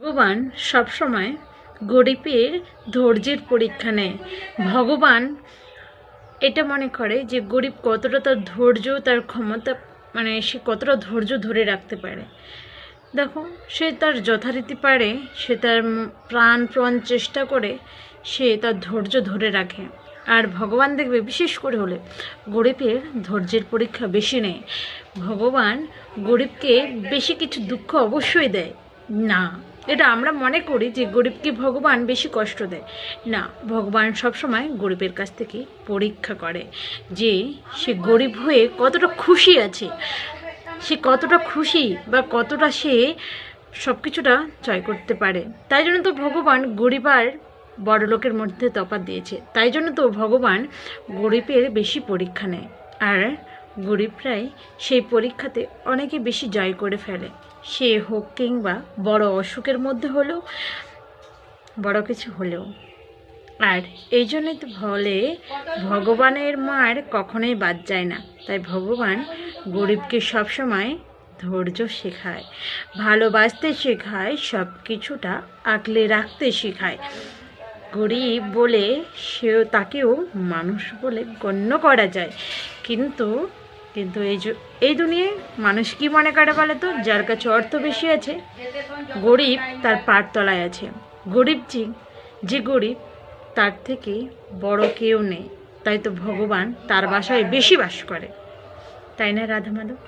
ভগবান সবসময় গরিবের ধৈর্যের পরীক্ষা নেয়। ভগবান এটা মনে করে যে গরিব কতটা তার ধৈর্য, তার ক্ষমতা, মানে সে কতটা ধৈর্য ধরে রাখতে পারে। দেখো, সে তার যথারীতি পারে, সে তার প্রাণ চেষ্টা করে সে তার ধৈর্য ধরে রাখে। আর ভগবান দেখবে বিশেষ করে হলে গরিবের ধৈর্যের পরীক্ষা বেশি নেয়। ভগবান গরিবকে বেশি কিছু দুঃখ অবশ্যই দেয় না, এটা আমরা মনে করি যে গরিবকে ভগবান বেশি কষ্ট দেয় না। ভগবান সবসময় গরিবের কাছ থেকে পরীক্ষা করে যে সে গরিব হয়ে কতটা খুশি আছে, সে কতটা খুশি বা কতটা সে সব কিছুটা জয় করতে পারে। তাই জন্য তো ভগবান গরিব আর বড় লোকের মধ্যে তফাৎ দিয়েছে। তাই জন্য তো ভগবান গরিবের বেশি পরীক্ষা নেয়, আর গরিবরাই সেই পরীক্ষাতে অনেকে বেশি জয় করে ফেলে। সে হোক কিংবা বড় অসুখের মধ্যে হলেও, বড় কিছু হলেও। আর এই জন্যই তো বলে ভগবানের মার কখনোই বাদ যায় না। তাই ভগবান গরিবকে সবসময় ধৈর্য শেখায়, ভালোবাসতে শেখায়, সব কিছুটা আগলে রাখতে শেখায়। গরিব বলে সেও, তাকেও মানুষ বলে গণ্য করা যায়। কিন্তু এই দুনিয়ায় মানুষ কি মনে করে বলে তো, যার কাছে অর্থ বেশি আছে গরিব তার পার তলায় আছে। গরিব যে গরিব তার থেকে বড় কেউ নেই। তাই তো ভগবান তার বাসায় বেশি বাস করে, তাই না রাধা মাধব?